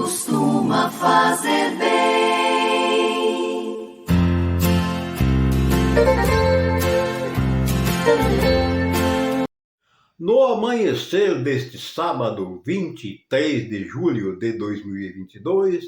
costuma fazer bem. No amanhecer deste sábado, 23 de julho de 2022,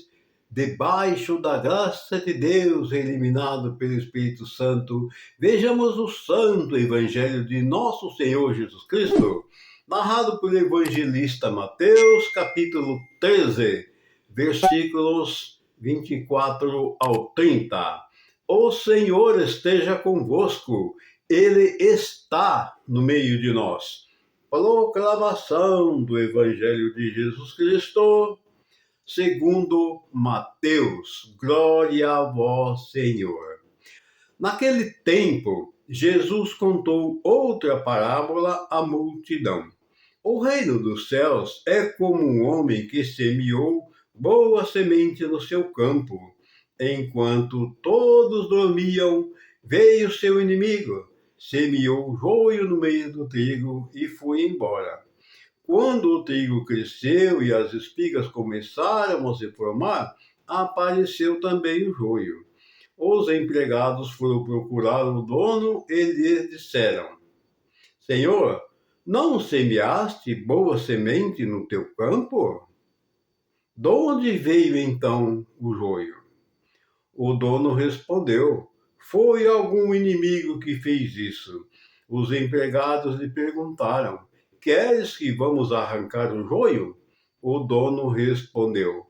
debaixo da graça de Deus, iluminado pelo Espírito Santo, vejamos o Santo Evangelho de Nosso Senhor Jesus Cristo, narrado pelo evangelista Mateus, capítulo 13, versículos 24 ao 30. O Senhor esteja convosco, Ele está no meio de nós. Proclamação do Evangelho de Jesus Cristo, segundo Mateus. Glória a vós, Senhor. Naquele tempo, Jesus contou outra parábola à multidão. O reino dos céus é como um homem que semeou boa semente no seu campo. Enquanto todos dormiam, veio seu inimigo, semeou joio no meio do trigo e foi embora. Quando o trigo cresceu e as espigas começaram a se formar, apareceu também o joio. Os empregados foram procurar o dono e lhes disseram: Senhor, não semeaste boa semente no teu campo? De onde veio então o joio? O dono respondeu: Foi algum inimigo que fez isso. Os empregados lhe perguntaram: Queres que vamos arrancar o joio? O dono respondeu: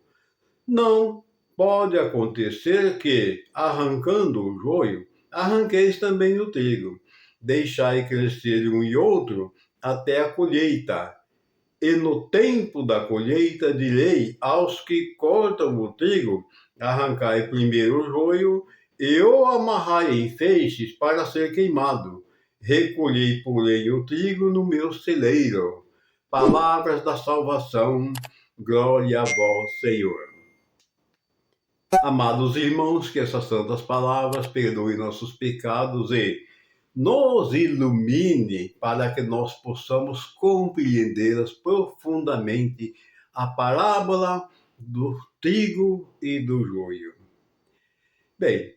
Não, pode acontecer que, arrancando o joio, arranqueis também o trigo. Deixai crescer um e outro até a colheita. E no tempo da colheita direi aos que cortam o trigo: arrancai primeiro o joio e o amarrai em feixes para ser queimado. Recolhei, porém, o trigo no meu celeiro. Palavras da salvação, glória a vós, Senhor. Amados irmãos, que essas santas palavras perdoem nossos pecados e nos ilumine para que nós possamos compreendê-las profundamente, a parábola do trigo e do joio. Bem,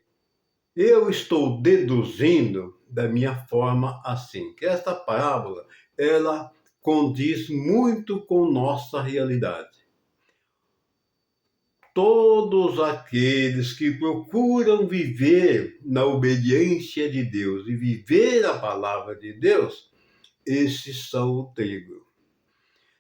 eu estou deduzindo da minha forma assim, que esta parábola, ela condiz muito com nossa realidade. Todos aqueles que procuram viver na obediência de Deus e viver a palavra de Deus, esses são o trigo.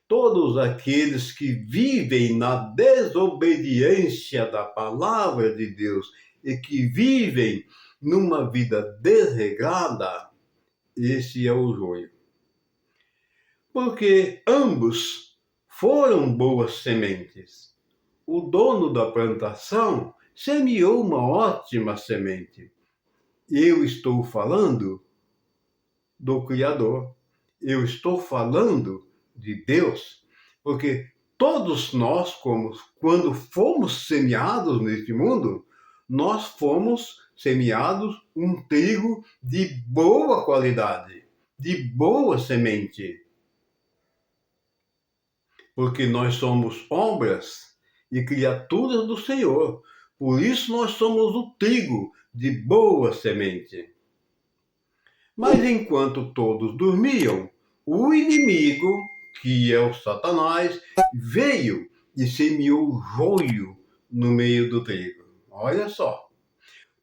Todos aqueles que vivem na desobediência da palavra de Deus e que vivem numa vida desregrada, esse é o joio. Porque ambos foram boas sementes. O dono da plantação semeou uma ótima semente. Eu estou falando do Criador. Eu estou falando de Deus. Porque todos nós, quando fomos semeados neste mundo, nós fomos semeados um trigo de boa qualidade, de boa semente. Porque nós somos obras e criaturas do Senhor. Por isso nós somos o trigo de boa semente. Mas enquanto todos dormiam, o inimigo, que é o Satanás, veio e semeou joio no meio do trigo. Olha só.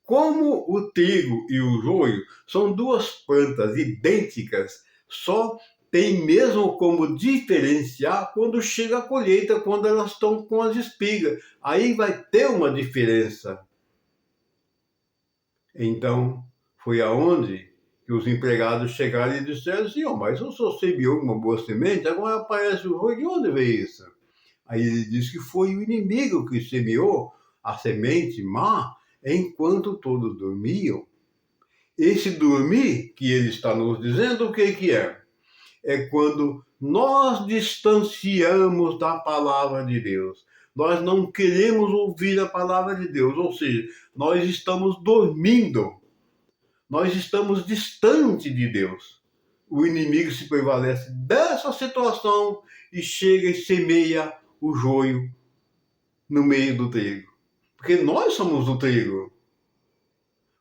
Como o trigo e o joio são duas plantas idênticas, só tem mesmo como diferenciar quando chega a colheita, quando elas estão com as espigas. Aí vai ter uma diferença. Então, foi aonde que os empregados chegaram e disseram assim: mas o senhor semeou uma boa semente, agora aparece o joio, de onde veio isso? Aí ele disse que foi o inimigo que semeou a semente má enquanto todos dormiam. Esse dormir que ele está nos dizendo, o que é? É quando nós distanciamos da palavra de Deus. Nós não queremos ouvir a palavra de Deus, ou seja, nós estamos dormindo. Nós estamos distante de Deus. O inimigo se prevalece dessa situação e chega e semeia o joio no meio do trigo. Porque nós somos o trigo.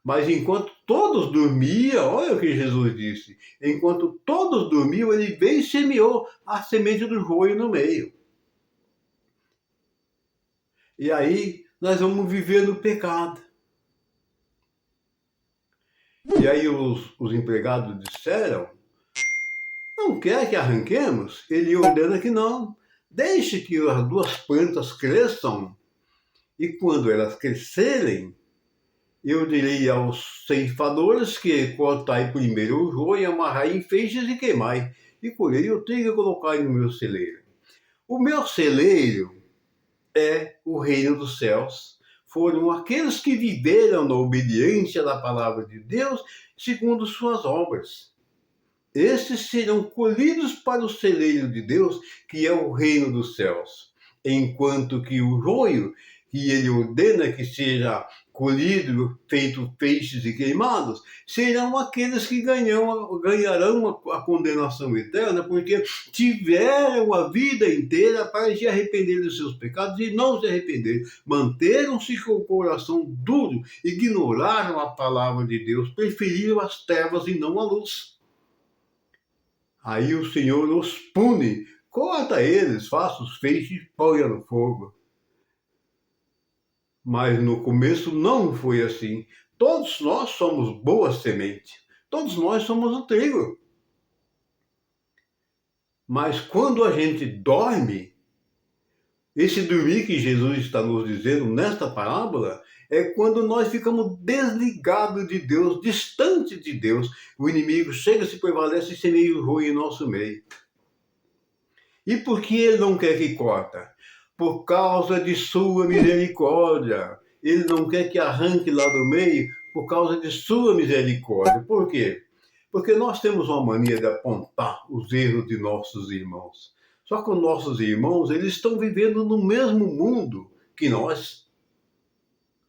Mas enquanto todos dormiam, olha o que Jesus disse, enquanto todos dormiam, ele veio e semeou a semente do joio no meio. E aí nós vamos viver no pecado. E aí os empregados disseram, não quer que arranquemos? Ele ordena que não. Deixe que as duas plantas cresçam, e quando elas crescerem, eu direi aos ceifadores que cortai primeiro o joio, amarrai em feixes e queimai, e colhei o trigo e colocai no meu celeiro. O meu celeiro é o reino dos céus. Foram aqueles que viveram na obediência da palavra de Deus, segundo suas obras. Estes serão colhidos para o celeiro de Deus, que é o reino dos céus. Enquanto que o joio, que ele ordena que seja colhido, feito peixes e queimados, serão aqueles que ganharão a condenação eterna, porque tiveram a vida inteira para se arrepender dos seus pecados e não se arrepender. Manteram-se com o coração duro, ignoraram a palavra de Deus, preferiram as trevas e não a luz. Aí o Senhor os pune, corta eles, faça os feixes e ponha no fogo. Mas no começo não foi assim. Todos nós somos boa semente. Todos nós somos o trigo. Mas quando a gente dorme, esse dormir que Jesus está nos dizendo nesta parábola, é quando nós ficamos desligados de Deus, distantes de Deus. O inimigo chega, se prevalece e semeia o joio em nosso meio. E por que ele não quer que corta? Por causa de sua misericórdia. Ele não quer que arranque lá do meio por causa de sua misericórdia. Por quê? Porque nós temos uma mania de apontar os erros de nossos irmãos. Só que os nossos irmãos, eles estão vivendo no mesmo mundo que nós.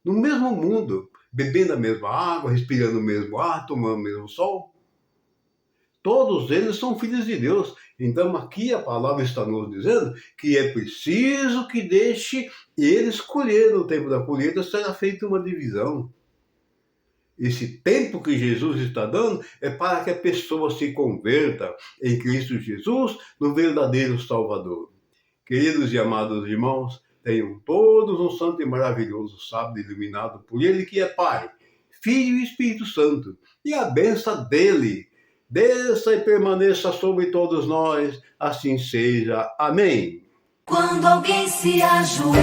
No mesmo mundo, bebendo a mesma água, respirando o mesmo ar, tomando o mesmo sol. Todos eles são filhos de Deus. Então aqui a palavra está nos dizendo que é preciso que deixe eles colher. No tempo da colheita será feita uma divisão. Esse tempo que Jesus está dando é para que a pessoa se converta em Cristo Jesus, no verdadeiro Salvador. Queridos e amados irmãos, tenham todos um santo e maravilhoso sábado iluminado por Ele, que é Pai, Filho e Espírito Santo. E a bênção dele desça e permaneça sobre todos nós, assim seja. Amém. Quando alguém se ajoelha